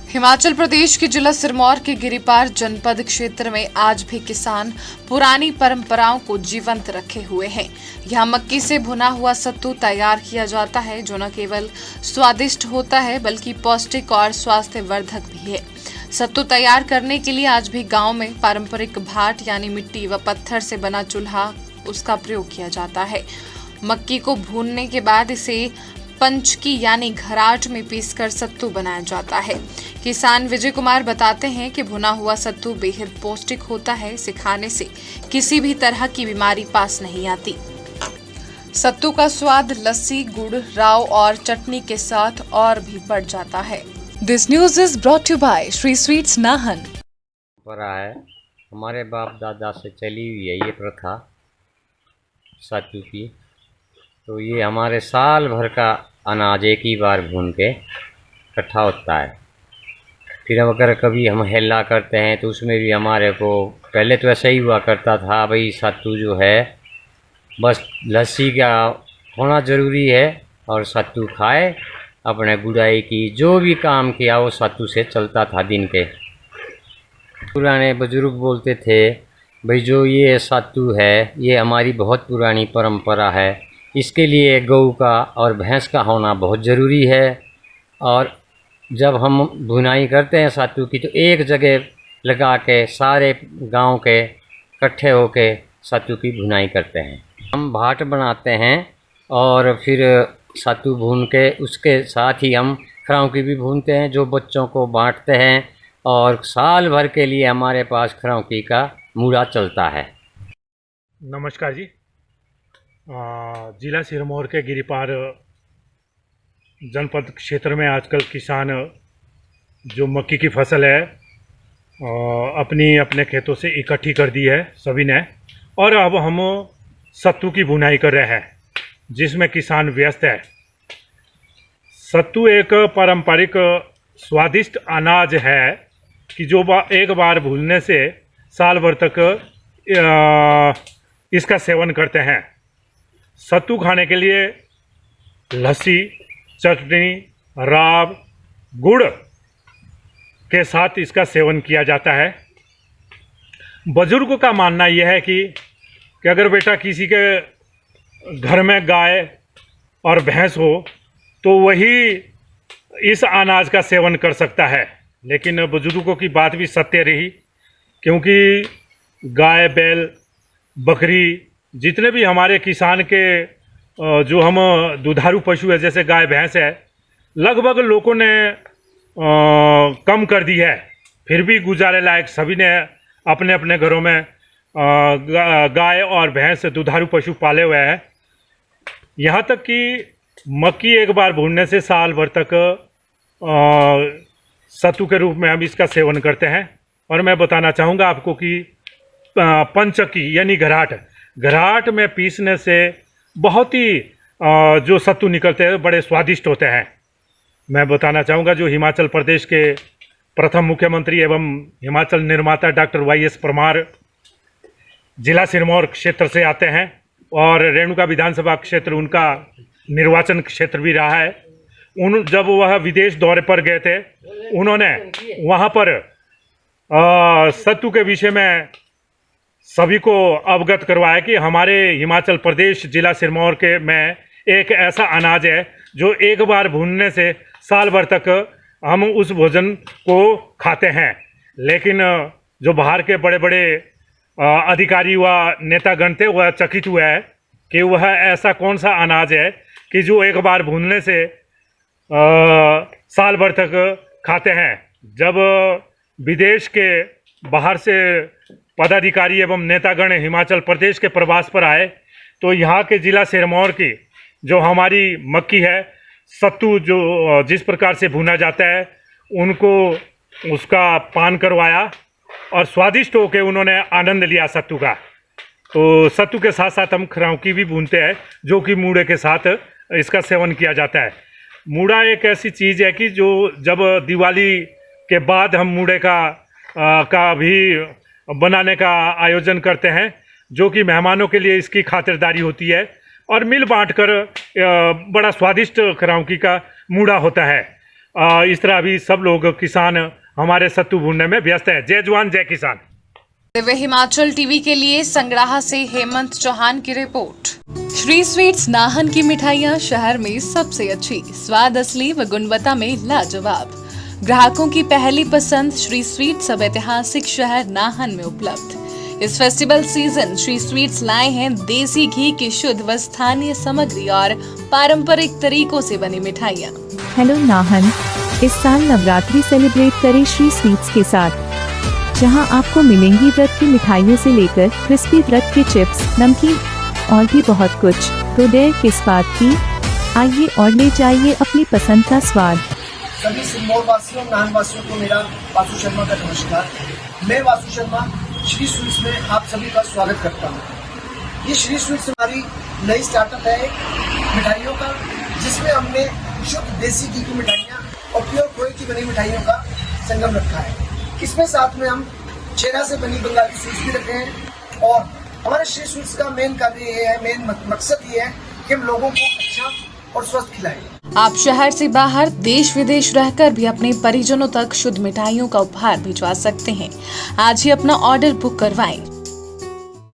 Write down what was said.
हिमाचल प्रदेश के जिला सिरमौर के गिरिपार जनपद क्षेत्र में आज भी किसान पुरानी परंपराओं को जीवंत रखे हुए हैं। यहाँ मक्की से भुना हुआ सत्तू तैयार किया जाता है, जो न केवल स्वादिष्ट होता है बल्कि पौष्टिक और स्वास्थ्यवर्धक भी है। सत्तू तैयार करने के लिए आज भी गांव में पारंपरिक भाट यानी मिट्टी व पत्थर से बना चूल्हा उसका प्रयोग किया जाता है। मक्की को भूनने के बाद इसे पंचकी यानी घराट में पीसकर सत्तू बनाया जाता है। किसान विजय कुमार बताते हैं कि भुना हुआ सत्तू बेहद पौष्टिक होता है। इसे खाने से किसी भी तरह की बीमारी पास नहीं आती। सत्तू का स्वाद लस्सी, गुड़, राव और चटनी के साथ और भी बढ़ जाता है। This news is brought you by Shri sweets Nahan. है हमारे बाप दादा से चली हुई है ये प्रथा सत्तू की। तो ये हमारे साल भर का अनाज एक ही बार भून के इकट्ठा होता है। फिर अगर कभी हम हेला करते हैं तो उसमें भी हमारे को पहले तो ऐसा ही हुआ करता था, भाई सत्तू जो है बस लस्सी का होना ज़रूरी है और सत्तू खाए, अपने गुड़ाई की जो भी काम किया वो सत्तू से चलता था दिन के। पुराने बुजुर्ग बोलते थे भाई जो ये सत्तू है ये हमारी बहुत पुरानी परंपरा है, इसके लिए गऊ का और भैंस का होना बहुत ज़रूरी है। और जब हम भुनाई करते हैं सत्तू की तो एक जगह लगा के सारे गांव के इकट्ठे होके सत्तू की भुनाई करते हैं। हम भाट बनाते हैं और फिर सत्तू भून के उसके साथ ही हम खराव की भी भूनते हैं जो बच्चों को बांटते हैं। और साल भर के लिए हमारे पास खराव की का मूड़ा चलता है। नमस्कार जी। जिला सिरमौर के गिरिपार जनपद क्षेत्र में आजकल किसान जो मक्की की फसल है अपनी अपने खेतों से इकट्ठी कर दी है सभी ने, और अब हम सत्तू की बुनाई कर रहे हैं जिसमें किसान व्यस्त है। सत्तू एक पारंपरिक स्वादिष्ट अनाज है कि जो एक बार भूनने से साल भर तक इसका सेवन करते हैं। सत्तू खाने के लिए लस्सी, चटनी, राब, गुड़ के साथ इसका सेवन किया जाता है। बुजुर्गों का मानना यह है कि अगर बेटा किसी के घर में गाय और भैंस हो तो वही इस अनाज का सेवन कर सकता है। लेकिन बुजुर्गों की बात भी सत्य रही, क्योंकि गाय, बैल, बकरी जितने भी हमारे किसान के जो हम दुधारू पशु है जैसे गाय भैंस है, लगभग लोगों ने कम कर दी है। फिर भी गुजारे लायक सभी ने अपने अपने घरों में गाय और भैंस दुधारू पशु पाले हुए हैं। यहाँ तक कि मक्की एक बार भूनने से साल भर तक सत्तू के रूप में हम इसका सेवन करते हैं। और मैं बताना चाहूँगा आपको कि पंचकी यानी घराट में पीसने से बहुत ही जो सत्तू निकलते हैं बड़े स्वादिष्ट होते हैं। मैं बताना चाहूँगा जो हिमाचल प्रदेश के प्रथम मुख्यमंत्री एवं हिमाचल निर्माता डॉक्टर वाई.एस. परमार जिला सिरमौर क्षेत्र से आते हैं और रेणुका विधानसभा क्षेत्र उनका निर्वाचन क्षेत्र भी रहा है। जब वह विदेश दौरे पर गए थे उन्होंने वहाँ पर सत्तू के विषय में सभी को अवगत करवाया कि हमारे हिमाचल प्रदेश जिला सिरमौर के में एक ऐसा अनाज है जो एक बार भूनने से साल भर तक हम उस भोजन को खाते हैं। लेकिन जो बाहर के बड़े बड़े अधिकारी व नेतागण थे वह चकित हुए हैं कि वह ऐसा कौन सा अनाज है कि जो एक बार भूनने से साल भर तक खाते हैं। जब विदेश के बाहर से पदाधिकारी एवं नेतागण हिमाचल प्रदेश के प्रवास पर आए तो यहाँ के जिला सिरमौर की जो हमारी मक्की है, सत्तू जो जिस प्रकार से भुना जाता है, उनको उसका पान करवाया और स्वादिष्ट होकर उन्होंने आनंद लिया सत्तू का। तो सत्तू के साथ साथ हम खरावकी भी भूनते हैं जो कि मूड़े के साथ इसका सेवन किया जाता है। मूड़ा एक ऐसी चीज़ है कि जो जब दिवाली के बाद हम मूड़े का भी बनाने का आयोजन करते हैं, जो कि मेहमानों के लिए इसकी खातिरदारी होती है और मिल बांट कर बड़ा स्वादिष्ट खरावकी का मूड़ा होता है। इस तरह अभी सब लोग किसान हमारे सत्तू भूनने में व्यस्त है। जय जवान जय किसान। दिव्य हिमाचल टीवी के लिए संगड़ाहा से हेमंत चौहान की रिपोर्ट। श्री स्वीट्स नाहन की मिठाइयाँ शहर में सबसे अच्छी, स्वाद असली व गुणवत्ता में लाजवाब। ग्राहकों की पहली पसंद श्री स्वीट्स अब ऐतिहासिक शहर नाहन में उपलब्ध। इस फेस्टिवल सीजन श्री स्वीट्स लाए हैं देसी घी की शुद्ध व स्थानीय सामग्री और पारंपरिक तरीकों से बनी मिठाइयाँ। हेलो नाहन, इस साल नवरात्रि सेलिब्रेट करें श्री स्वीट्स के साथ, जहां आपको मिलेंगी व्रत की मिठाइयों से लेकर क्रिस्पी व्रत के चिप्स, नमकीन और भी बहुत कुछ। तो देर किस बात की, आइए और ले जाइए अपनी पसंद का स्वाद। सभी सिरमौर वासियों नाहन वासियों को मेरा वासु शर्मा का नमस्कार। मैं वासु शर्मा श्री स्वीट्स में आप सभी का स्वागत करता हूँ। ये श्री स्वीट्स हमारी नई स्टार्टअप है मिठाइयों का, जिसमें हमने शुद्ध देसी घी की मिठाइयाँ और प्योर खोए की बनी मिठाइयों का संगम रखा है। इसमें साथ में हम छेना से बनी बंगाली स्वीट्स भी रखे हैं और हमारे श्री स्वीट्स का मेन कार्य ये है, मेन मकसद ये है कि हम लोगों को अच्छा और स्वस्थ खिलाएं। आप शहर से बाहर देश विदेश रहकर भी अपने परिजनों तक शुद्ध मिठाइयों का उपहार भिजवा सकते हैं। आज ही अपना ऑर्डर बुक करवाएं।